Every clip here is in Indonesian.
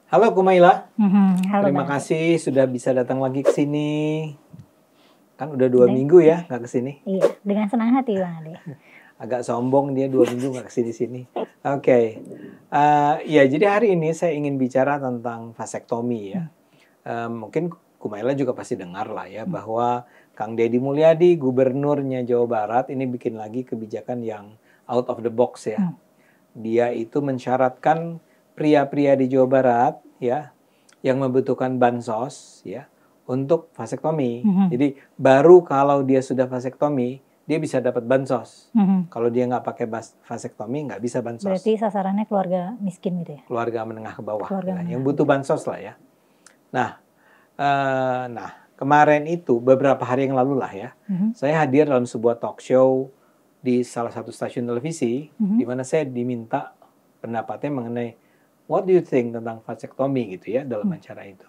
Halo Kumaila, Halo terima Bang Ade. kasih sudah bisa datang lagi ke sini. Kan udah 2 minggu ya nggak ke sini. Iya, dengan senang hati Bang Ade. Agak sombong dia 2 minggu nggak ke sini-sini. Oke. Ya jadi hari ini saya ingin bicara tentang vasektomi ya. Mungkin Kumaila juga pasti dengar lah ya bahwa Kang Deddy Mulyadi, gubernurnya Jawa Barat, ini bikin lagi kebijakan yang out of the box ya. Dia itu mensyaratkan pria-pria di Jawa Barat ya yang membutuhkan bansos ya untuk vasektomi. Jadi baru kalau dia sudah vasektomi dia bisa dapat bansos. Kalau dia nggak pakai vasektomi nggak bisa bansos. Berarti sasarannya keluarga miskin gitu ya? Keluarga menengah ke bawah Keluarga yang menengah. butuh bansos lah ya. Nah, kemarin itu beberapa hari yang lalu lah ya, saya hadir dalam sebuah talk show di salah satu stasiun televisi di mana saya diminta pendapatnya mengenai what do you think tentang vasektomi gitu ya dalam acara itu.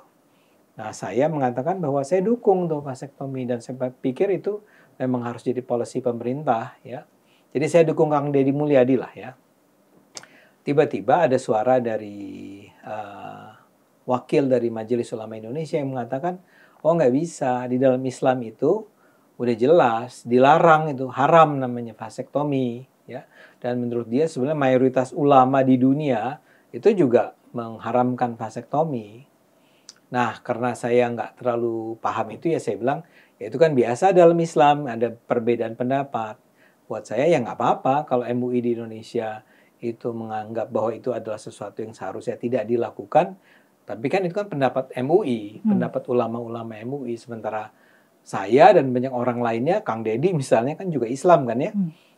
Nah, saya mengatakan bahwa saya dukung tuh vasektomi dan saya pikir itu memang harus jadi policy pemerintah ya. Jadi saya dukung Kang Deddy Mulyadi lah ya. Tiba-tiba ada suara dari wakil dari Majelis Ulama Indonesia yang mengatakan, oh nggak bisa, di dalam Islam itu udah jelas dilarang, itu haram namanya vasektomi ya. Dan menurut dia sebenarnya mayoritas ulama di dunia itu juga mengharamkan vasektomi. Nah, karena saya nggak terlalu paham itu ya saya bilang, ya itu kan biasa dalam Islam, ada perbedaan pendapat. Buat saya ya nggak apa-apa kalau MUI di Indonesia itu menganggap bahwa itu adalah sesuatu yang seharusnya tidak dilakukan. Tapi kan itu kan pendapat MUI, pendapat ulama-ulama MUI. Sementara saya dan banyak orang lainnya, Kang Deddy misalnya kan juga Islam kan ya,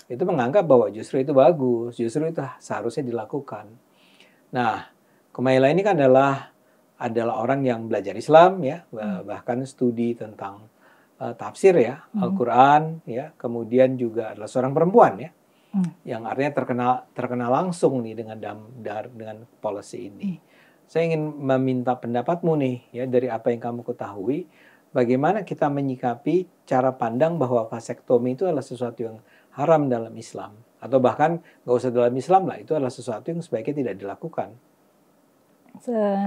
itu menganggap bahwa justru itu bagus, justru itu seharusnya dilakukan. Nah, Kumaila ini kan adalah orang yang belajar Islam ya, bahkan studi tentang tafsir ya, Al-Quran ya, kemudian juga adalah seorang perempuan ya, yang artinya terkenal langsung nih dengan policy ini. Saya ingin meminta pendapatmu nih ya dari apa yang kamu ketahui, bagaimana kita menyikapi cara pandang bahwa vasektomi itu adalah sesuatu yang haram dalam Islam, atau bahkan nggak usah dalam Islam lah, itu adalah sesuatu yang sebaiknya tidak dilakukan.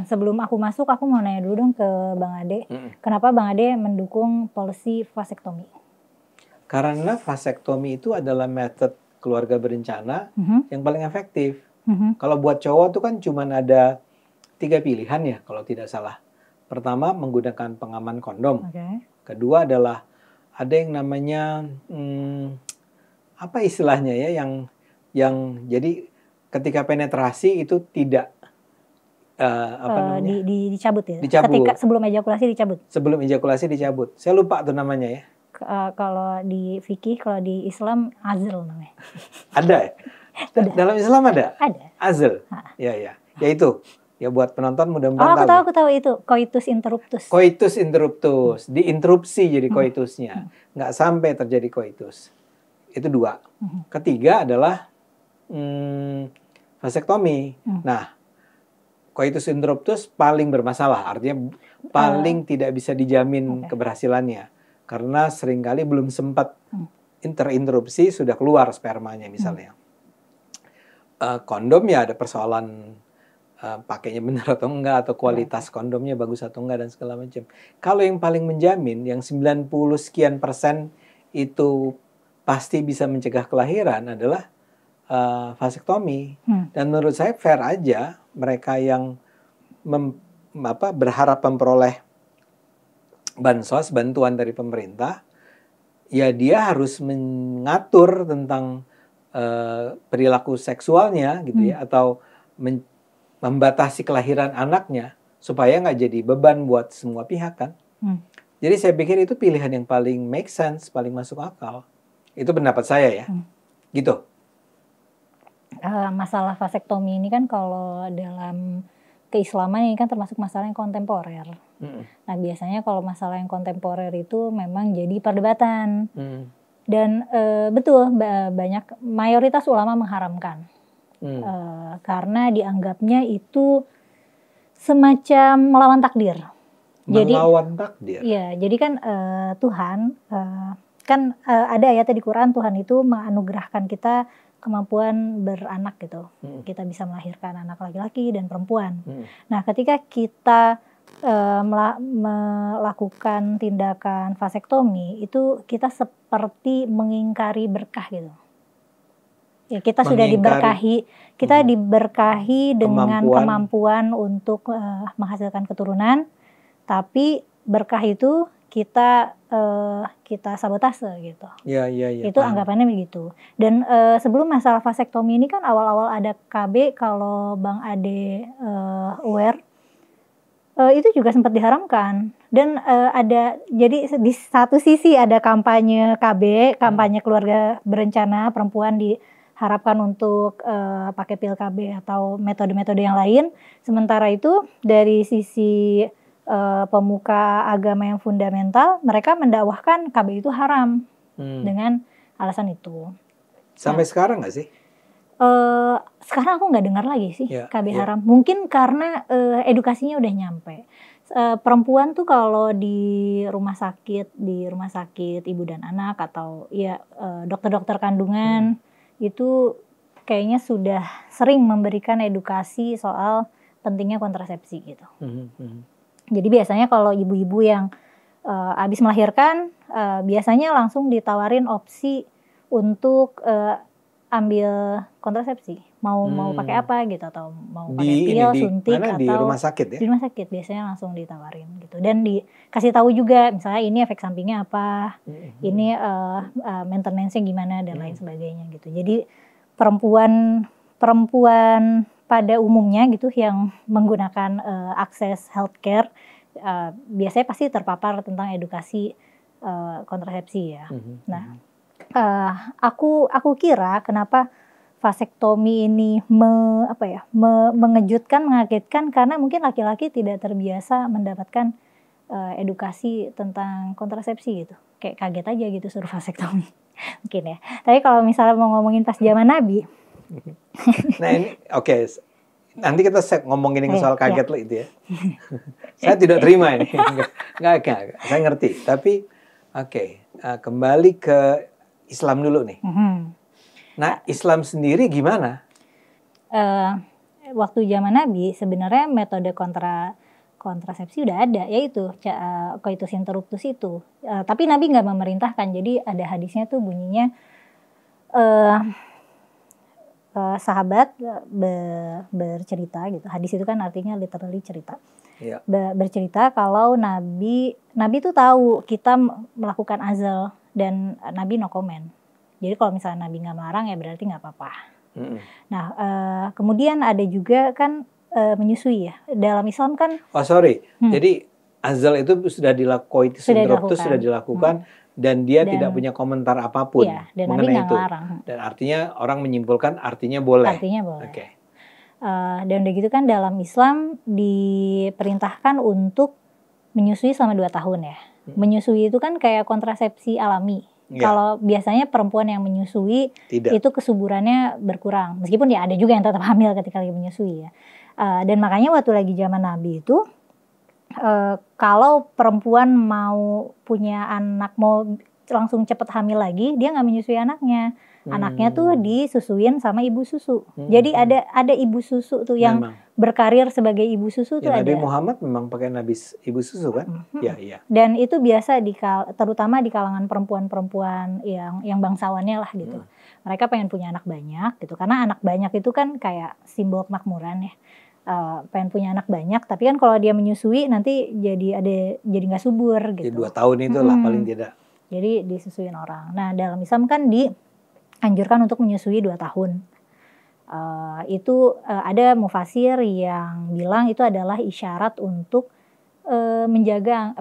Sebelum aku masuk, aku mau nanya dulu dong ke Bang Ade. Kenapa Bang Ade mendukung policy vasektomi? Karena vasektomi itu adalah metode keluarga berencana yang paling efektif. Kalau buat cowok tuh kan cuma ada 3 pilihan ya kalau tidak salah. Pertama, menggunakan pengaman kondom. Kedua adalah ada yang namanya apa istilahnya ya, yang jadi ketika penetrasi itu tidak dicabut ya? Dicabut. Ketika sebelum ejakulasi dicabut? Sebelum ejakulasi dicabut. Saya lupa tuh namanya ya. Kalau di fikih, kalau di Islam azl namanya. Ada ya? Dalam Islam ada? Ada. Azl. Ya. Ya itu. Ya buat penonton mudah-mudahan tahu. Aku tahu itu, coitus interruptus. Coitus interruptus. Diinterupsi jadi coitusnya. Nggak sampai terjadi coitus. Itu 2. Ketiga adalah vasektomi. Nah, coitus interruptus paling bermasalah. Artinya paling tidak bisa dijamin keberhasilannya. Karena seringkali belum sempat terinterupsi sudah keluar spermanya misalnya. Kondom ya ada persoalan pakainya benar atau enggak, atau kualitas kondomnya bagus atau enggak dan segala macam. Kalau yang paling menjamin, yang 90 sekian persen itu pasti bisa mencegah kelahiran adalah vasektomi. Dan menurut saya fair aja mereka yang berharap memperoleh bansos, bantuan dari pemerintah, ya dia harus mengatur tentang perilaku seksualnya gitu ya, atau membatasi kelahiran anaknya supaya nggak jadi beban buat semua pihak kan. Jadi saya pikir itu pilihan yang paling make sense, paling masuk akal. Itu pendapat saya ya. Gitu. Masalah vasektomi ini kan kalau dalam keislaman ini kan termasuk masalah yang kontemporer. Nah biasanya kalau masalah yang kontemporer itu memang jadi perdebatan. Dan betul banyak mayoritas ulama mengharamkan. Karena dianggapnya itu semacam melawan takdir. Melawan takdir? Iya, jadi kan Tuhan, kan ada ayat di Quran, Tuhan itu menganugerahkan kita kemampuan beranak gitu. Kita bisa melahirkan anak laki-laki dan perempuan. Nah, ketika kita melakukan tindakan vasektomi, itu kita seperti mengingkari berkah gitu. Ya, kita sudah diberkahi, kita diberkahi dengan kemampuan untuk menghasilkan keturunan, tapi berkah itu kita sabotase gitu. Ya, itu paham. Anggapannya begitu. Dan sebelum masalah vasektomi ini kan awal-awal ada KB, kalau Bang Ade aware, itu juga sempat diharamkan. Dan jadi di satu sisi ada kampanye KB, kampanye keluarga berencana perempuan diharapkan untuk pakai pil KB atau metode-metode yang lain. Sementara itu dari sisi pemuka agama yang fundamental, mereka mendakwahkan KB itu haram dengan alasan itu. Sampai sekarang nggak sih? Sekarang aku nggak dengar lagi sih KB haram. Mungkin karena edukasinya udah nyampe. Perempuan tuh kalau di rumah sakit ibu dan anak atau dokter-dokter kandungan itu kayaknya sudah sering memberikan edukasi soal pentingnya kontrasepsi gitu. Jadi biasanya kalau ibu-ibu yang habis melahirkan, biasanya langsung ditawarin opsi untuk ambil kontrasepsi. Mau pakai apa gitu, atau mau pakai pil, suntik, atau di rumah sakit ya? Di rumah sakit biasanya langsung ditawarin gitu. Dan dikasih tahu juga, misalnya ini efek sampingnya apa, ini maintenance-nya gimana dan lain sebagainya gitu. Jadi perempuan pada umumnya gitu yang menggunakan akses healthcare biasanya pasti terpapar tentang edukasi kontrasepsi ya. Nah, aku kira kenapa vasektomi ini mengejutkan, mengagetkan karena mungkin laki-laki tidak terbiasa mendapatkan edukasi tentang kontrasepsi gitu. Kayak kaget aja gitu suruh vasektomi. Mungkin ya. Tapi kalau misalnya mau ngomongin pas zaman Nabi. Nah ini oke. Nanti kita ngomongin soal kaget lah itu ya. Saya tidak terima ini. Enggak. Saya ngerti. Tapi kembali ke Islam dulu nih. Nah, Islam sendiri gimana? Waktu zaman Nabi sebenarnya metode kontrasepsi udah ada, yaitu coitus interruptus itu. Tapi Nabi nggak memerintahkan. Jadi ada hadisnya tuh bunyinya sahabat bercerita gitu. Hadis itu kan artinya literally cerita. Bercerita kalau Nabi tuh tahu kita melakukan azal dan Nabi no comment. Jadi kalau misalnya Nabi nggak melarang ya berarti nggak apa-apa. Nah, kemudian ada juga kan menyusui ya. Dalam Islam kan. Jadi azal itu sudah dilakukan dan dia tidak punya komentar apapun mengenai itu. Dan artinya orang menyimpulkan artinya boleh. Okay. Dan udah gitu kan dalam Islam diperintahkan untuk menyusui selama 2 tahun ya. Menyusui itu kan kayak kontrasepsi alami. Kalau biasanya perempuan yang menyusui itu kesuburannya berkurang. Meskipun ya ada juga yang tetap hamil ketika lagi menyusui ya. Dan makanya waktu lagi zaman Nabi itu kalau perempuan mau punya anak, mau langsung cepet hamil lagi, dia nggak menyusui anaknya. Anaknya tuh disusuin sama ibu susu. Jadi ada ibu susu tuh yang berkarir sebagai ibu susu tuh ada. Nabi Muhammad memang pakai ibu susu kan? Iya. Dan itu biasa terutama di kalangan perempuan-perempuan yang bangsawannya lah gitu. Mereka pengen punya anak banyak gitu. Karena anak banyak itu kan kayak simbol kemakmuran ya. Pengen punya anak banyak, tapi kan kalau dia menyusui nanti jadi nggak subur gitu. Jadi 2 tahun itu lah paling tidak. Jadi disusuin orang. Nah dalam Islam kan dianjurkan untuk menyusui 2 tahun. Itu ada mufasir yang bilang itu adalah isyarat untuk menjaga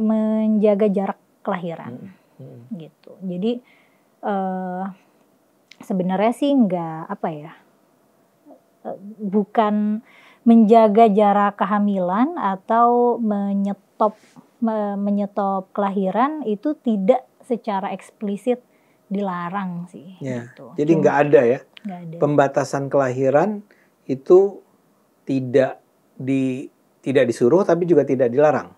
jarak kelahiran. Gitu. Jadi sebenarnya sih bukan menjaga jarak kehamilan atau menyetop kelahiran itu tidak secara eksplisit dilarang sih. Gitu. Jadi nggak ada ya? Nggak ada. Pembatasan kelahiran itu tidak disuruh tapi juga tidak dilarang.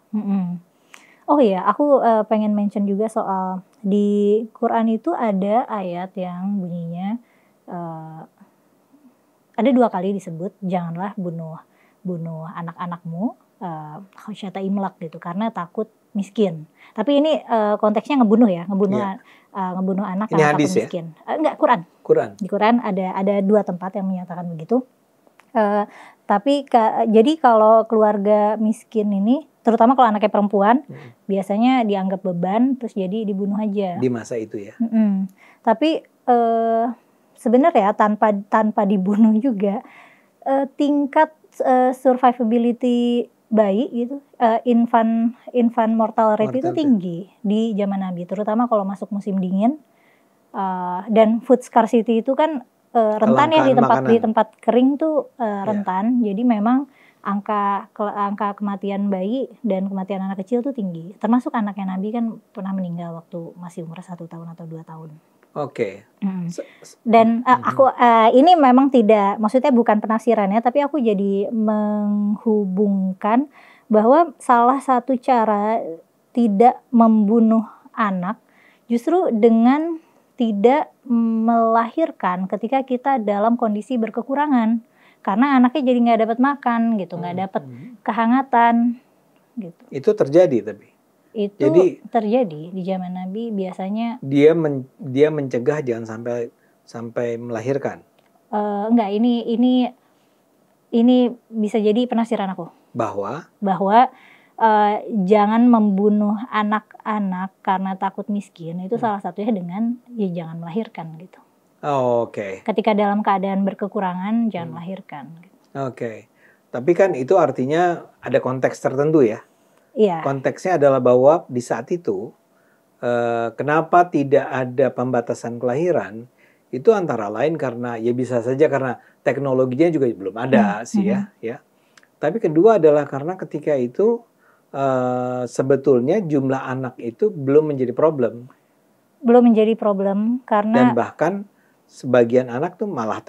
Oh iya, aku pengen mention juga soal di Quran itu ada ayat yang bunyinya ada 2 kali disebut janganlah bunuh anak-anakmu khasyata imlak gitu karena takut miskin. Tapi ini konteksnya ngebunuh ngebunuh anak ini karena hadis takut miskin. Enggak, Quran. Di Quran ada 2 tempat yang menyatakan begitu. Tapi jadi kalau keluarga miskin ini, terutama kalau anaknya perempuan, biasanya dianggap beban, terus jadi dibunuh aja. Di masa itu ya. Tapi sebenarnya tanpa dibunuh juga, tingkat survivability bayi gitu, infant mortal rate itu tinggi di zaman Nabi, terutama kalau masuk musim dingin, dan food scarcity itu kan rentan ya di tempat kering tuh rentan. Jadi memang angka kematian bayi dan kematian anak kecil tuh tinggi. Termasuk anaknya Nabi kan pernah meninggal waktu masih umur 1 tahun atau 2 tahun. Oke. Dan aku ini memang tidak, maksudnya bukan penafsirannya, tapi aku jadi menghubungkan bahwa salah satu cara tidak membunuh anak justru dengan tidak melahirkan ketika kita dalam kondisi berkekurangan, karena anaknya jadi nggak dapat makan gitu, nggak dapat kehangatan gitu. Itu terjadi tapi. Jadi terjadi di zaman Nabi biasanya. Dia mencegah jangan sampai melahirkan. Enggak, ini bisa jadi penafsiran aku. Bahwa jangan membunuh anak-anak karena takut miskin, itu salah satunya dengan jangan melahirkan gitu. Oke. Ketika dalam keadaan berkekurangan jangan melahirkan. Gitu. Oke. Tapi kan itu artinya ada konteks tertentu ya. Iya. Konteksnya adalah bahwa di saat itu kenapa tidak ada pembatasan kelahiran itu antara lain karena ya bisa saja karena teknologinya juga belum ada sih ya. Tapi kedua adalah karena ketika itu sebetulnya jumlah anak itu belum menjadi problem. Belum menjadi problem karena dan bahkan sebagian anak tuh malah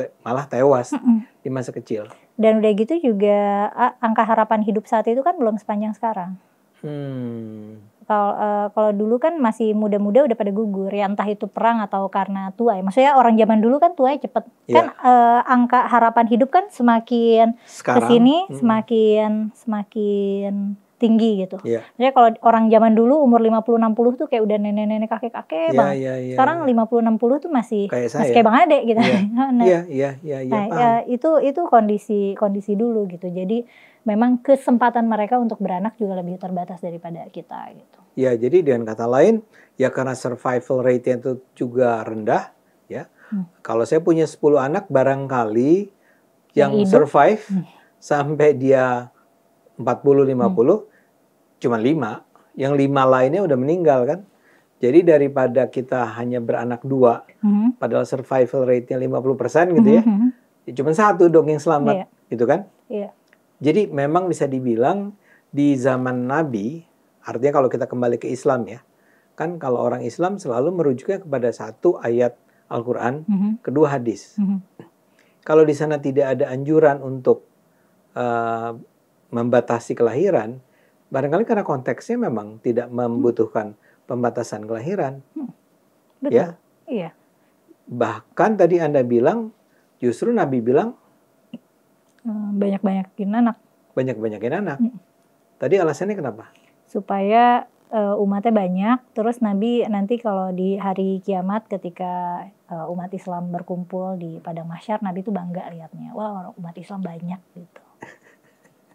tewas di masa kecil. Dan udah gitu juga angka harapan hidup saat itu kan belum sepanjang sekarang. Kalau dulu kan masih muda-muda udah pada gugur ya, entah itu perang atau karena tua ya. Maksudnya orang zaman dulu kan tuanya cepet. Kan angka harapan hidup kan semakin kesini semakin tinggi gitu. Maksudnya kalau orang zaman dulu umur 50-60 tuh kayak udah nenek-nenek kakek-kakek banget. Sekarang 50-60 tuh masih kayak Bang Ade gitu. Itu kondisi dulu gitu. Jadi memang kesempatan mereka untuk beranak juga lebih terbatas daripada kita gitu. Ya, jadi dengan kata lain, ya karena survival rate-nya itu juga rendah, ya. Kalau saya punya 10 anak, barangkali yang survive sampai dia 40-50, cuma 5. Yang 5 lainnya udah meninggal kan. Jadi daripada kita hanya beranak 2, padahal survival rate-nya 50% gitu ya, cuma 1 dong yang selamat, gitu kan. Jadi memang bisa dibilang di zaman Nabi, artinya kalau kita kembali ke Islam ya, kan kalau orang Islam selalu merujuknya kepada 1 ayat Al-Quran, kedua hadis. Kalau di sana tidak ada anjuran untuk membatasi kelahiran, barangkali karena konteksnya memang tidak membutuhkan pembatasan kelahiran. Betul. Ya? Iya. Bahkan tadi Anda bilang, justru Nabi bilang, banyak-banyakin anak. Banyak-banyakin anak. Tadi alasannya kenapa? Supaya umatnya banyak, terus Nabi nanti kalau di hari kiamat ketika umat Islam berkumpul di padang mahsyar, Nabi itu bangga lihatnya. Wah, umat Islam banyak gitu.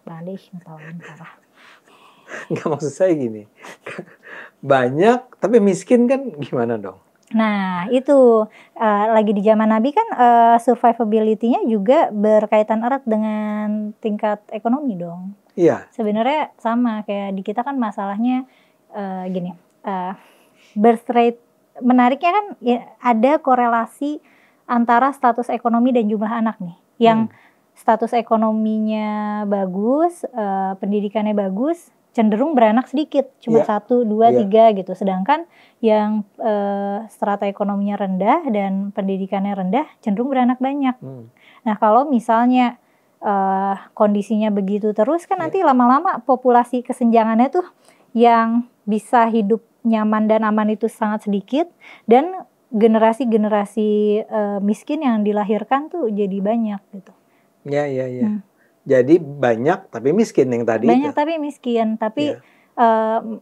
Balik ngetawain parah. Enggak, maksud saya gini. Banyak tapi miskin kan gimana dong? Nah itu lagi di zaman Nabi kan survivability-nya juga berkaitan erat dengan tingkat ekonomi dong. Iya. Sebenarnya sama kayak di kita kan masalahnya gini, birth rate, menariknya kan ya, ada korelasi antara status ekonomi dan jumlah anak nih. Yang status ekonominya bagus, pendidikannya bagus, cenderung beranak sedikit, cuma 1, 2, 3 gitu. Sedangkan yang strata ekonominya rendah dan pendidikannya rendah cenderung beranak banyak. Nah kalau misalnya kondisinya begitu terus kan nanti lama-lama populasi kesenjangannya tuh yang bisa hidup nyaman dan aman itu sangat sedikit, dan generasi-generasi miskin yang dilahirkan tuh jadi banyak gitu. Ya. Jadi banyak tapi miskin yang tadi banyak itu. Tapi miskin, tapi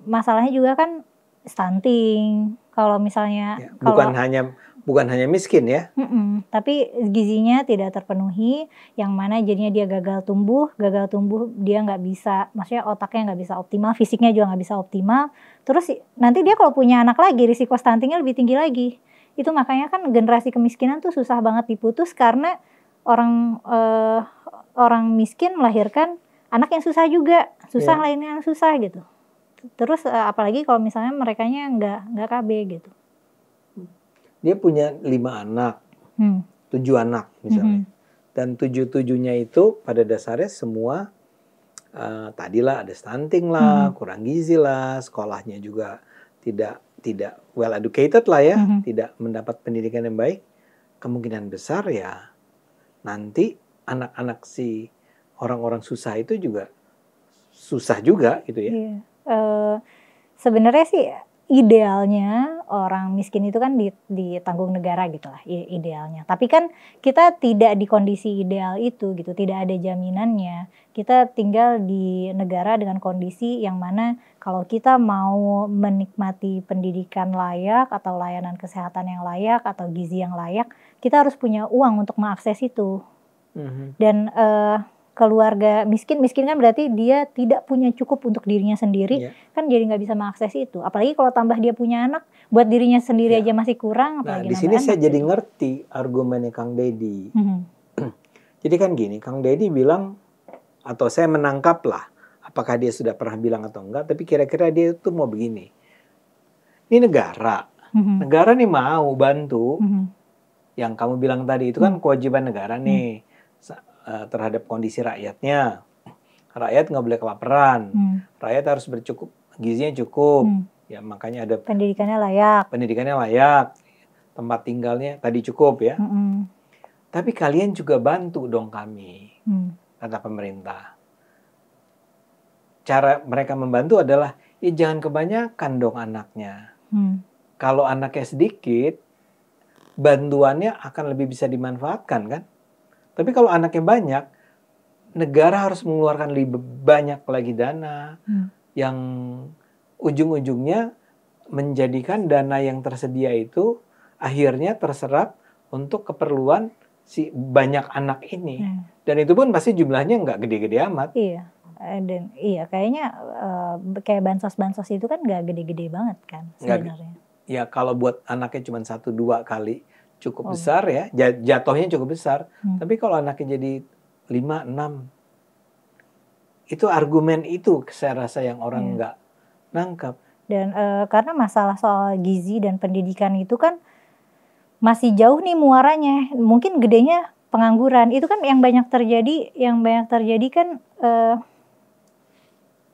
masalahnya juga kan stunting. Kalau misalnya bukan hanya miskin ya. Tapi gizinya tidak terpenuhi, yang mana jadinya dia gagal tumbuh dia nggak bisa, maksudnya otaknya nggak bisa optimal, fisiknya juga nggak bisa optimal. Terus nanti dia kalau punya anak lagi risiko stuntingnya lebih tinggi lagi. Itu makanya kan generasi kemiskinan tuh susah banget diputus, karena orang miskin melahirkan anak yang susah juga, lainnya yang susah gitu. Terus apalagi kalau misalnya merekanya nggak KB gitu. Dia punya 5 anak, 7 anak misalnya, dan 7-7-nya itu pada dasarnya semua tadilah ada stunting lah, kurang gizi lah, sekolahnya juga tidak well educated lah ya, tidak mendapat pendidikan yang baik. Kemungkinan besar ya nanti anak-anak si orang-orang susah itu juga susah juga gitu ya. Sebenarnya sih idealnya orang miskin itu kan ditanggung negara gitu lah idealnya. Tapi kan kita tidak di kondisi ideal itu gitu, tidak ada jaminannya. Kita tinggal di negara dengan kondisi yang mana kalau kita mau menikmati pendidikan layak atau layanan kesehatan yang layak atau gizi yang layak, kita harus punya uang untuk mengakses itu. Dan keluarga miskin kan berarti dia tidak punya cukup untuk dirinya sendiri, kan jadi nggak bisa mengakses itu. Apalagi kalau tambah dia punya anak, buat dirinya sendiri aja masih kurang. Nah di sini saya jadi ngerti argumennya Kang Deddy. Jadi kan gini, Kang Deddy bilang, atau saya menangkap lah, apakah dia sudah pernah bilang atau enggak, tapi kira-kira dia itu mau begini. Ini negara nih mau bantu, yang kamu bilang tadi itu kan kewajiban negara nih. Terhadap kondisi rakyatnya. Rakyat nggak boleh kelaparan. Rakyat harus bercukup, gizinya cukup. Ya makanya ada pendidikannya layak. Tempat tinggalnya tadi cukup ya. Tapi kalian juga bantu dong kami, kata pemerintah. Cara mereka membantu adalah jangan kebanyakan dong anaknya. Kalau anaknya sedikit, bantuannya akan lebih bisa dimanfaatkan kan? Tapi kalau anaknya banyak, negara harus mengeluarkan lebih banyak lagi dana yang ujung-ujungnya menjadikan dana yang tersedia itu akhirnya terserap untuk keperluan si banyak anak ini. Dan itu pun pasti jumlahnya nggak gede-gede amat. Iya. Dan kayaknya kayak bansos itu kan nggak gede-gede banget kan sebenarnya. Ya kalau buat anaknya cuma 1-2 kali cukup besar ya, jatuhnya cukup besar. Tapi kalau anaknya jadi 5-6, itu argumen itu saya rasa yang orang nggak nangkap. Dan karena masalah soal gizi dan pendidikan itu kan masih jauh nih muaranya. Mungkin gedenya pengangguran. Itu kan yang banyak terjadi kan,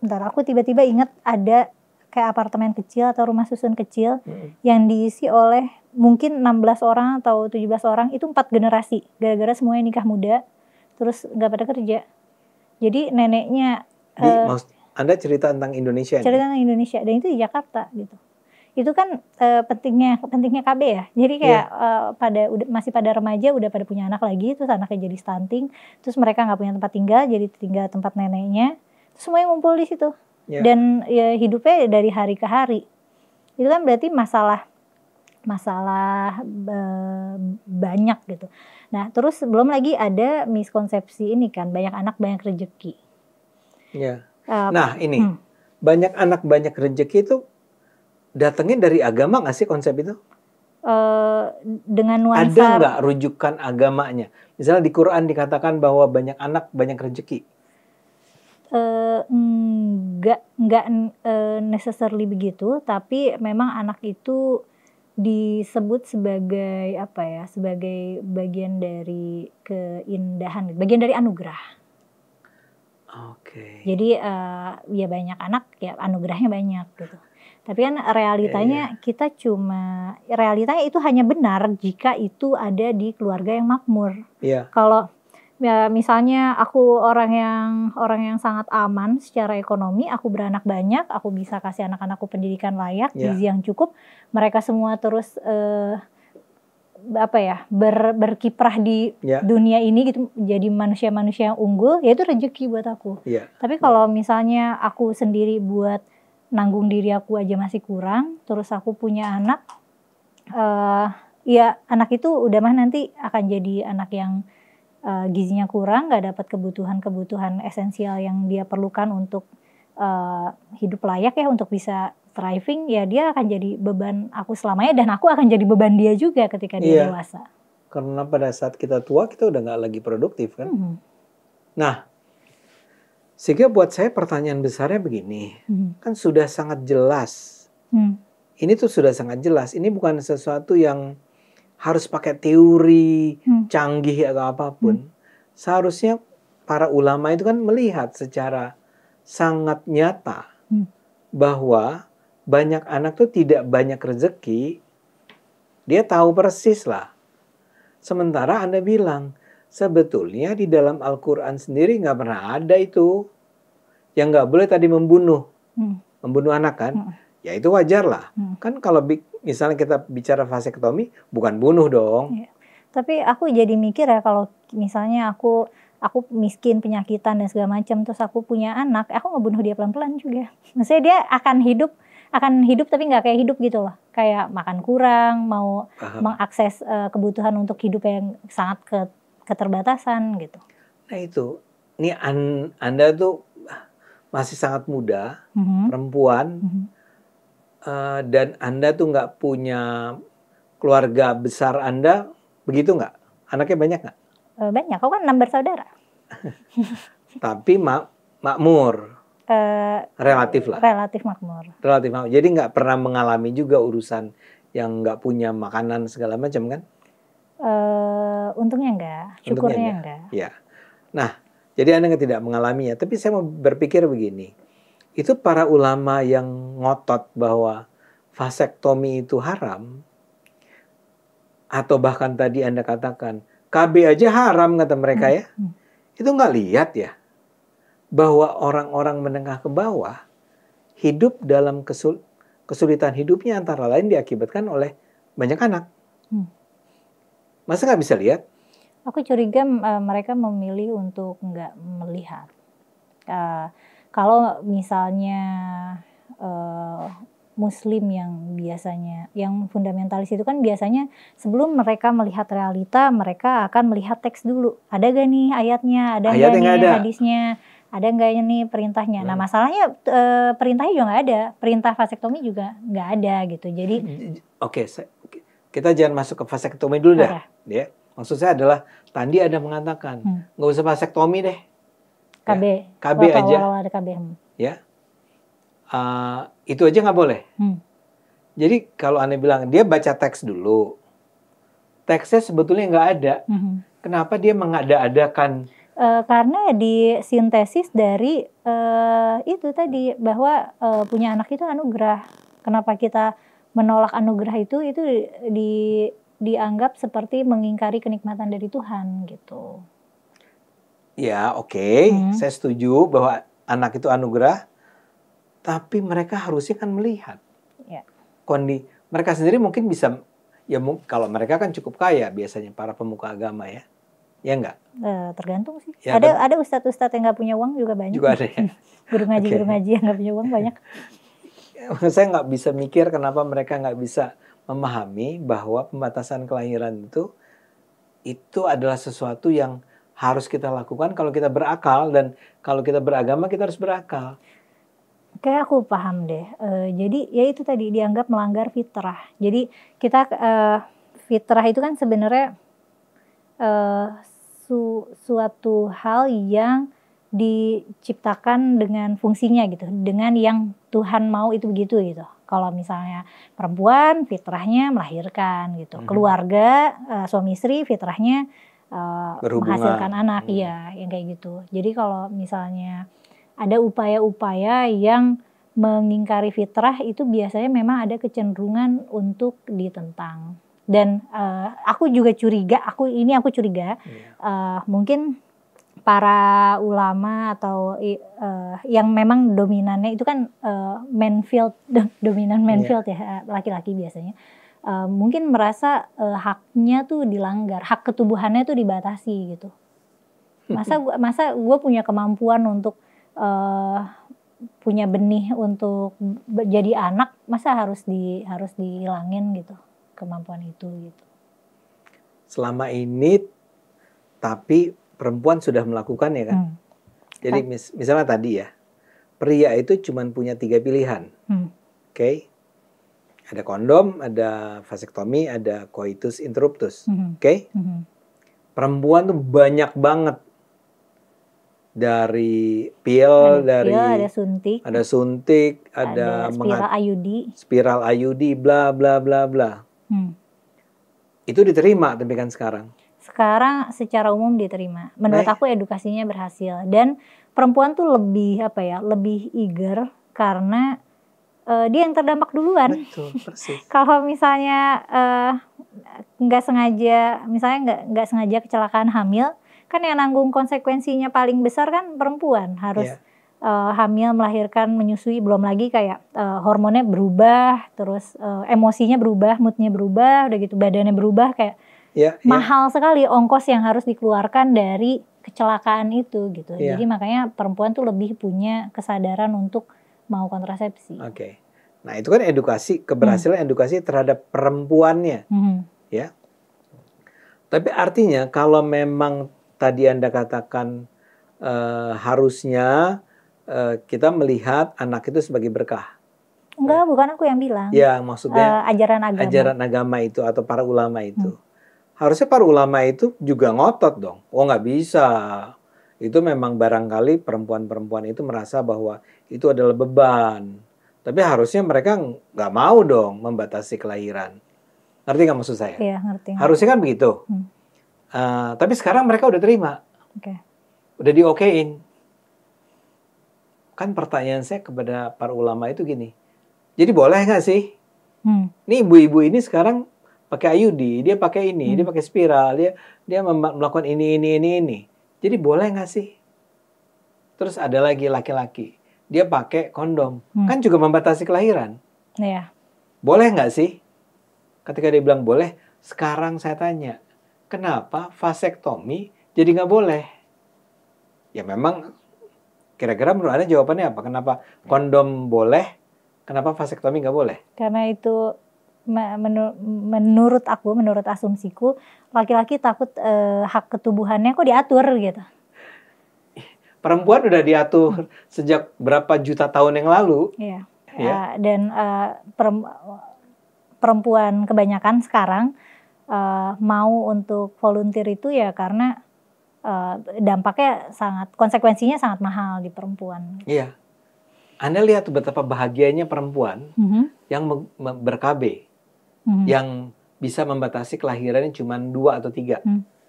bentar aku tiba-tiba ingat ada kayak apartemen kecil atau rumah susun kecil yang diisi oleh mungkin 16 orang atau 17 orang, itu 4 generasi. Gara-gara semuanya nikah muda, terus nggak pada kerja. Jadi neneknya... Anda cerita tentang Indonesia nih? Cerita tentang Indonesia, dan itu di Jakarta gitu. Itu kan pentingnya KB ya. Jadi kayak masih pada remaja udah pada punya anak lagi, terus anaknya jadi stunting, terus mereka nggak punya tempat tinggal, jadi tinggal tempat neneknya. Terus semuanya ngumpul di situ. Dan ya hidupnya dari hari ke hari. Itu kan berarti masalah banyak gitu. Nah, terus belum lagi ada miskonsepsi ini kan, banyak anak banyak rezeki. Nah, ini banyak anak banyak rezeki itu datangnya dari agama nggak sih konsep itu? Dengan nuansa. Ada nggak rujukan agamanya? Misalnya di Quran dikatakan bahwa banyak anak banyak rezeki. Enggak necessarily begitu, tapi memang anak itu disebut sebagai sebagai bagian dari keindahan, bagian dari anugerah. Jadi ya banyak anak ya anugerahnya banyak gitu. Tapi kan realitanya realitanya itu hanya benar jika itu ada di keluarga yang makmur. Kalau ya misalnya aku orang yang sangat aman secara ekonomi, aku beranak banyak, aku bisa kasih anak-anakku pendidikan layak, gizi yang cukup, mereka semua terus berkiprah di dunia ini gitu, jadi manusia-manusia yang unggul, ya itu rezeki buat aku. Tapi kalau misalnya aku sendiri buat nanggung diri aku aja masih kurang, terus aku punya anak, ya anak itu udah mah nanti akan jadi anak yang gizinya kurang, nggak dapat kebutuhan esensial yang dia perlukan untuk hidup layak ya, untuk bisa thriving, ya dia akan jadi beban aku selamanya, dan aku akan jadi beban dia juga ketika dia dewasa. Karena pada saat kita tua, kita udah nggak lagi produktif kan. Nah, sehingga buat saya pertanyaan besarnya begini, kan sudah sangat jelas. Ini tuh sudah sangat jelas. Ini bukan sesuatu yang harus pakai teori canggih atau apapun. Seharusnya para ulama itu kan melihat secara sangat nyata bahwa banyak anak tuh tidak banyak rezeki. Dia tahu persis lah. Sementara Anda bilang, sebetulnya di dalam Al-Quran sendiri nggak pernah ada itu. Yang nggak boleh tadi membunuh anak kan. Ya itu wajar lah. Kan kalau misalnya kita bicara vasektomi, bukan bunuh dong. Tapi aku jadi mikir ya, kalau misalnya aku miskin, penyakitan dan segala macam, terus aku punya anak, aku ngebunuh dia pelan-pelan juga. Maksudnya dia akan hidup tapi nggak kayak hidup gitu loh. Kayak makan kurang, mau mengakses kebutuhan untuk hidup yang sangat keterbatasan gitu. Nah itu, ini Anda tuh masih sangat muda, perempuan, dan Anda tuh nggak punya keluarga besar Anda, begitu nggak? Anaknya banyak nggak? Banyak, aku kan 6 bersaudara. Tapi makmur. Relatif lah. Relatif makmur. Jadi nggak pernah mengalami juga urusan yang nggak punya makanan segala macam kan? Untungnya enggak, syukurnya enggak. Ya. Nah, jadi Anda tidak mengalaminya. Tapi saya mau berpikir begini. Itu para ulama yang ngotot bahwa vasektomi itu haram, atau bahkan tadi Anda katakan KB aja haram kata mereka ya. Itu nggak lihat ya bahwa orang-orang menengah ke bawah hidup dalam kesulitan hidupnya antara lain diakibatkan oleh banyak anak. Masa nggak bisa lihat? Aku curiga mereka memilih untuk nggak melihat. Kalau misalnya Muslim yang biasanya, yang fundamentalis itu kan biasanya sebelum mereka melihat realita, mereka akan melihat teks dulu. Ada gak nih ayatnya, ada gak nih hadisnya, ada gak nih perintahnya. Nah masalahnya perintahnya juga gak ada, perintah vasektomi juga gak ada gitu. Jadi Oke, kita jangan masuk ke vasektomi dulu dah. Ya. Maksud saya adalah tadi Anda mengatakan nggak usah vasektomi deh. KB aja. Ada KB. Ya. Itu aja nggak boleh. Jadi kalau Anda bilang dia baca teks dulu, teksnya sebetulnya nggak ada. Kenapa dia mengada-adakan? Karena disintesis dari itu tadi, bahwa punya anak itu anugerah. Kenapa kita menolak anugerah itu dianggap seperti mengingkari kenikmatan dari Tuhan gitu. Ya oke. Saya setuju bahwa anak itu anugerah. Tapi mereka harusnya kan melihat mereka sendiri mungkin bisa, ya kalau mereka kan cukup kaya biasanya para pemuka agama ya enggak? Tergantung sih. Ya, ada ustadz-ustadz yang nggak punya uang juga banyak. Juga ada ya. Guru ngaji yang nggak punya uang banyak. Saya nggak bisa mikir kenapa mereka nggak bisa memahami bahwa pembatasan kelahiran itu adalah sesuatu yang harus kita lakukan kalau kita berakal, dan kalau kita beragama kita harus berakal. Kayak aku paham deh. Jadi ya itu tadi dianggap melanggar fitrah. Jadi kita fitrah itu kan sebenarnya suatu hal yang diciptakan dengan fungsinya gitu, dengan yang Tuhan mau itu begitu gitu. Kalau misalnya perempuan fitrahnya melahirkan gitu, keluarga suami istri fitrahnya menghasilkan anak, iya yang kayak gitu. Jadi kalau misalnya ada upaya-upaya yang mengingkari fitrah, itu biasanya memang ada kecenderungan untuk ditentang. Dan aku juga curiga, mungkin para ulama atau yang memang dominannya itu kan dominan man field ya, laki-laki biasanya. mungkin merasa haknya tuh dilanggar, hak ketubuhannya tuh dibatasi gitu. Masa gue punya kemampuan untuk punya benih untuk jadi anak, masa harus dihilangin gitu kemampuan itu gitu. Selama ini tapi perempuan sudah melakukan ya kan. Jadi misalnya tadi ya, pria itu cuma punya 3 pilihan. Oke. Ada kondom, ada vasektomi, ada coitus interruptus. Oke. Perempuan tuh banyak banget. Dari pil, ada suntik, ada spiral IUD, bla bla bla bla. Itu diterima tapi kan sekarang. Sekarang secara umum diterima. Menurut aku edukasinya berhasil, dan perempuan tuh lebih eager karena dia yang terdampak duluan. Betul, persis. Kalau misalnya nggak sengaja kecelakaan hamil, kan yang nanggung konsekuensinya paling besar kan perempuan, harus hamil, melahirkan, menyusui, belum lagi kayak hormonnya berubah, terus emosinya berubah, moodnya berubah, udah gitu badannya berubah, kayak mahal sekali ongkos yang harus dikeluarkan dari kecelakaan itu gitu. Jadi makanya perempuan tuh lebih punya kesadaran untuk mau kontrasepsi. Oke. Nah, itu kan edukasi, keberhasilan edukasi terhadap perempuannya. Ya. Tapi artinya kalau memang tadi Anda katakan harusnya kita melihat anak itu sebagai berkah. Enggak, bukan aku yang bilang. Ya, maksudnya ajaran agama itu atau para ulama itu. Harusnya para ulama itu juga ngotot dong. Oh, nggak bisa. Itu memang barangkali perempuan-perempuan itu merasa bahwa itu adalah beban. Tapi harusnya mereka nggak mau dong membatasi kelahiran. Ngerti nggak maksud saya? Iya, ngerti. Harusnya kan begitu. Tapi sekarang mereka udah terima. Udah diokein. Kan pertanyaan saya kepada para ulama itu gini. Jadi boleh nggak sih? Nih ibu-ibu ini sekarang pakai IUD, dia pakai ini, dia pakai spiral, dia melakukan ini. Jadi boleh nggak sih? Terus ada lagi laki-laki, dia pakai kondom, kan juga membatasi kelahiran. Boleh nggak sih? Ketika dia bilang boleh, sekarang saya tanya, kenapa vasektomi jadi nggak boleh? Ya memang kira-kira menurut Anda jawabannya apa? Kenapa kondom boleh, kenapa vasektomi nggak boleh? Karena itu menurut asumsiku, laki-laki takut hak ketubuhannya kok diatur gitu. Perempuan udah diatur sejak berapa juta tahun yang lalu. Iya. Dan perempuan kebanyakan sekarang mau untuk volunteer itu ya karena dampaknya konsekuensinya sangat mahal di perempuan. Iya. Anda lihat betapa bahagianya perempuan yang ber-KB, yang bisa membatasi kelahirannya cuma 2 atau 3.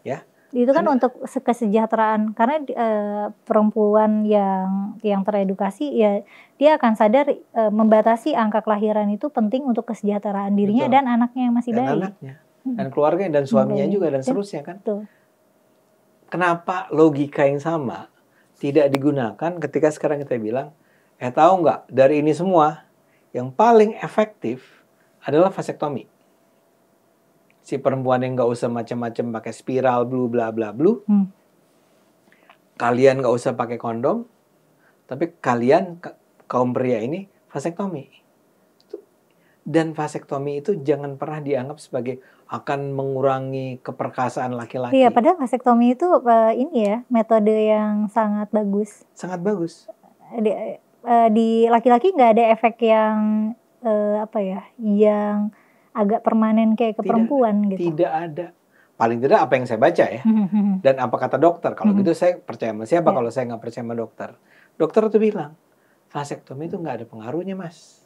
Ya. Itu kan untuk kesejahteraan, karena perempuan yang teredukasi ya dia akan sadar membatasi angka kelahiran itu penting untuk kesejahteraan dirinya dan anaknya yang masih bayi. Dan keluarganya dan suaminya juga dan seterusnya kan. Betul. Kenapa logika yang sama tidak digunakan ketika sekarang kita bilang, tahu nggak, dari ini semua yang paling efektif adalah vasektomi. Si perempuan yang nggak usah macam-macam pakai spiral, bla bla bla. Kalian nggak usah pakai kondom, tapi kalian kaum pria ini vasektomi. Dan vasektomi itu jangan pernah dianggap sebagai akan mengurangi keperkasaan laki-laki. Iya, padahal vasektomi itu metode yang sangat bagus. Sangat bagus. Di laki-laki nggak ada efek yang yang agak permanen kayak ke perempuan gitu. Tidak ada. Paling tidak apa yang saya baca ya. Dan apa kata dokter. Kalau gitu saya percaya sama siapa kalau saya nggak percaya sama dokter. Dokter tuh bilang, vasektomi itu nggak ada pengaruhnya, Mas.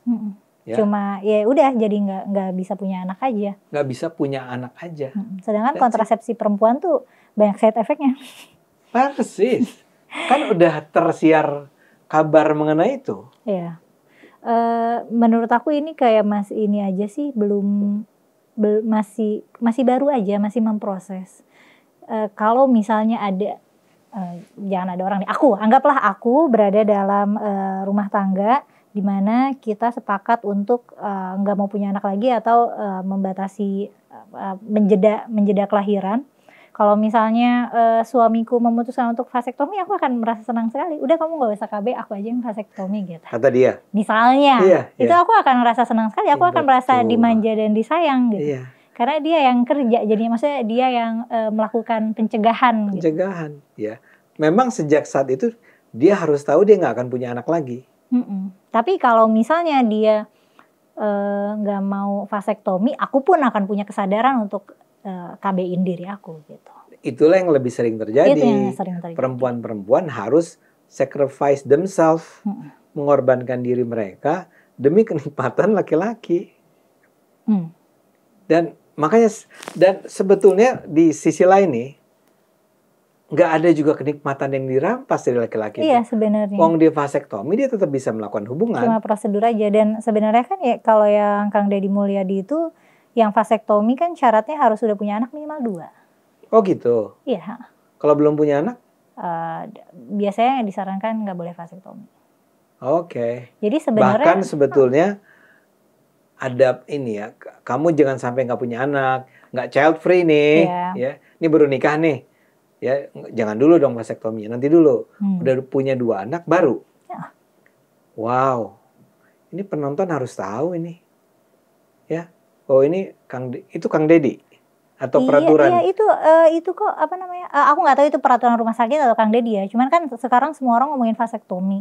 Ya. Cuma ya udah jadi nggak bisa punya anak aja. Nggak bisa punya anak aja. Sedangkan kontrasepsi perempuan tuh banyak side effect-nya. Persis. Kan udah tersiar kabar mengenai itu. Iya. Menurut aku ini kayak ini aja sih masih baru aja, masih memproses. Kalau misalnya ada jangan ada orang nih, anggaplah aku berada dalam rumah tangga di mana kita sepakat untuk nggak mau punya anak lagi atau membatasi menjeda kelahiran. Kalau misalnya suamiku memutuskan untuk vasektomi, aku akan merasa senang sekali. Udah kamu nggak usah KB, aku aja yang vasektomi gitu. Kata dia. Misalnya, itu aku akan merasa senang sekali. Aku akan merasa dimanja dan disayang gitu. Karena dia yang kerja, jadi maksudnya dia yang melakukan pencegahan. Pencegahan, ya. Memang sejak saat itu dia harus tahu dia nggak akan punya anak lagi. Tapi kalau misalnya dia nggak mau vasektomi, aku pun akan punya kesadaran untuk KB-in diri aku gitu. Itulah yang lebih sering terjadi. Perempuan-perempuan harus sacrifice themselves, mengorbankan diri mereka demi kenikmatan laki-laki. Dan makanya, dan sebetulnya di sisi lain nih, nggak ada juga kenikmatan yang dirampas dari laki-laki. Iya sebenarnya. Wong dia vasektomi, dia tetap bisa melakukan hubungan. Cuma prosedur aja. Dan sebenarnya kan ya kalau yang Kang Deddy Mulyadi itu, yang vasektomi kan syaratnya harus sudah punya anak minimal 2. Oh gitu? Iya. Kalau belum punya anak? Biasanya disarankan nggak boleh vasektomi. Oke. Jadi sebenarnya bahkan sebetulnya ada ini ya, kamu jangan sampai nggak punya anak, nggak child free nih, ya. Ini baru nikah nih, ya jangan dulu dong vasektomi, nanti dulu. Udah punya 2 anak baru. Wow, ini penonton harus tahu ini, ya. Oh ini itu Kang Deddy atau peraturan? Iya itu kok apa namanya? Aku nggak tahu itu peraturan rumah sakit atau Kang Deddy ya. Cuman kan sekarang semua orang ngomongin vasektomi.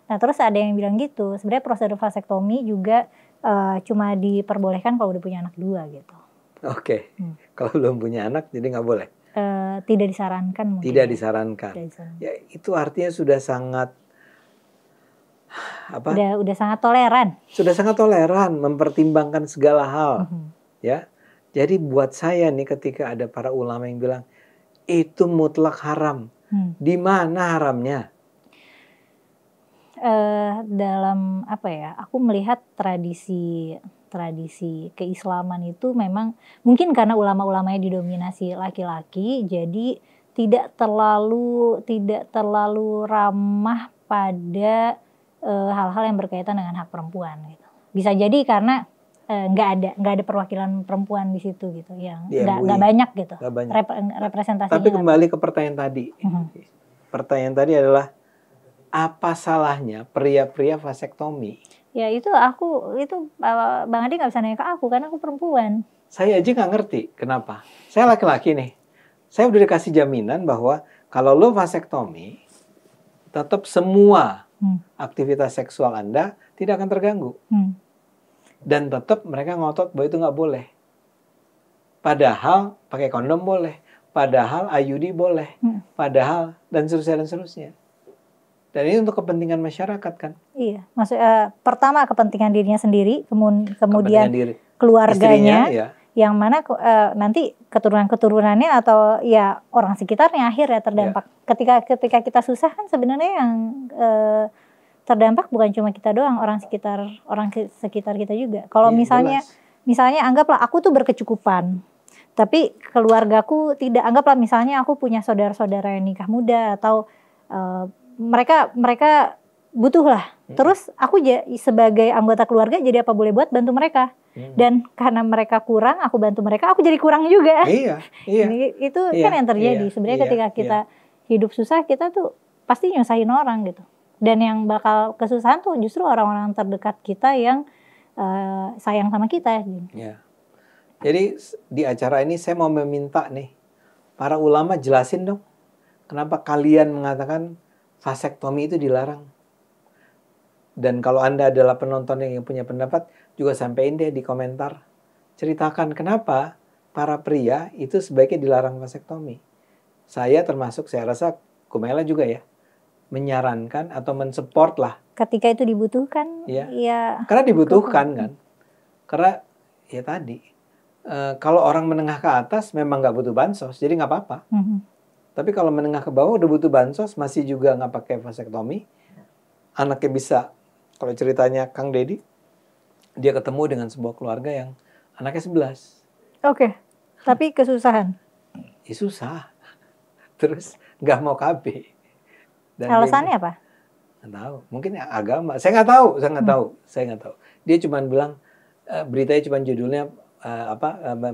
Nah terus ada yang bilang gitu. Sebenarnya prosedur vasektomi juga cuma diperbolehkan kalau udah punya anak 2 gitu. Oke. Kalau belum punya anak jadi nggak boleh. Tidak disarankan mungkin. Tidak disarankan. Ya itu artinya sudah sangat udah sangat toleran. Sudah sangat toleran, mempertimbangkan segala hal. Ya. Jadi buat saya nih ketika ada para ulama yang bilang itu mutlak haram. Di mana haramnya? Dalam apa ya? Aku melihat tradisi keislaman itu memang mungkin karena ulama-ulamanya didominasi laki-laki, jadi tidak terlalu ramah pada hal-hal yang berkaitan dengan hak perempuan gitu. Bisa jadi karena nggak ada perwakilan perempuan di situ gitu, yang nggak banyak gitu. Representasinya. Tapi kembali ke pertanyaan tadi. Pertanyaan tadi adalah apa salahnya pria-pria vasektomi? Ya itu Bang Adi nggak bisa nanya ke aku karena aku perempuan. Saya aja nggak ngerti kenapa. Saya laki-laki nih. Saya udah dikasih jaminan bahwa kalau lo vasektomi, tetap semua aktivitas seksual Anda tidak akan terganggu. Dan tetap mereka ngotot bahwa itu nggak boleh. Padahal pakai kondom boleh. Padahal IUD boleh. Padahal dan seterusnya. Dan ini untuk kepentingan masyarakat kan? Iya, maksudnya pertama kepentingan dirinya sendiri, kemudian keluarganya, istrinya, yang mana nanti keturunan-keturunannya atau ya orang sekitarnya akhirnya terdampak. Ketika kita susah kan sebenarnya yang terdampak bukan cuma kita doang, orang sekitar kita juga. Kalau misalnya anggaplah aku tuh berkecukupan, tapi keluargaku tidak. Anggaplah misalnya aku punya saudara-saudara yang nikah muda atau mereka butuh lah. Terus aku sebagai anggota keluarga jadi apa boleh buat bantu mereka. Dan karena mereka kurang, aku bantu mereka, aku jadi kurang juga. Iya. Itu kan yang terjadi. Sebenarnya ketika kita hidup susah, kita tuh pasti nyusahin orang gitu. Dan yang bakal kesusahan tuh justru orang-orang terdekat kita yang sayang sama kita. Ya. Jadi di acara ini saya mau meminta nih, para ulama jelasin dong, kenapa kalian mengatakan vasektomi itu dilarang. Dan kalau Anda adalah penonton yang punya pendapat, juga sampaikan deh di komentar. Ceritakan kenapa para pria itu sebaiknya dilarang vasektomi. Saya termasuk, saya rasa Kumela juga ya, menyarankan atau mensupport lah. Ketika itu dibutuhkan, ya. Karena dibutuhkan kan. Karena ya tadi, kalau orang menengah ke atas memang nggak butuh bansos, jadi nggak apa-apa. Tapi kalau menengah ke bawah udah butuh bansos, masih juga nggak pakai vasektomi, anaknya bisa, kalau ceritanya Kang Deddy, dia ketemu dengan sebuah keluarga yang anaknya 11. Oke, tapi kesusahan. Ya susah. Terus nggak mau KB. Dan alasannya apa? Nggak tahu. Mungkin agama. Saya nggak tahu. Saya nggak tahu. Dia cuma bilang beritanya cuma judulnya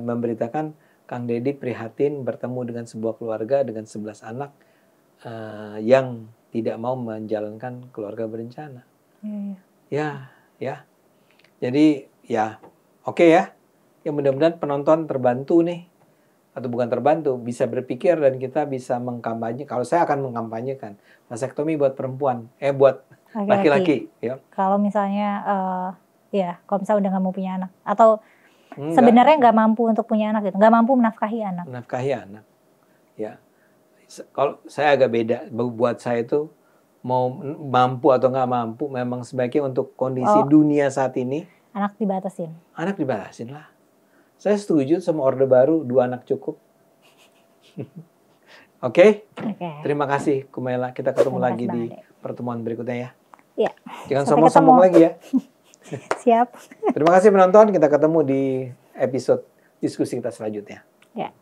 memberitakan Kang Deddy prihatin bertemu dengan sebuah keluarga dengan 11 anak yang tidak mau menjalankan keluarga berencana. Ya. Jadi ya oke ya. Ya mudah-mudahan penonton terbantu nih. Atau bukan terbantu, bisa berpikir dan kita bisa mengkampanye. Kalau saya akan mengkampanyekan vasektomi buat perempuan, buat laki-laki. Ya. Kalau misalnya kalau misalnya udah nggak mau punya anak atau sebenarnya nggak mampu untuk punya anak gitu, nggak mampu menafkahi anak. Ya. Kalau saya agak beda, buat saya itu mau mampu atau nggak mampu, memang sebaiknya untuk kondisi dunia saat ini. Anak dibatasin. Anak dibatasin lah. Saya setuju sama Orde Baru 2 anak cukup. Oke. Terima kasih Kumela. Kita ketemu lagi di pertemuan berikutnya ya. Iya. Jangan sombong-sombong lagi ya. Siap. Terima kasih penonton. Kita ketemu di episode diskusi kita selanjutnya. Ya.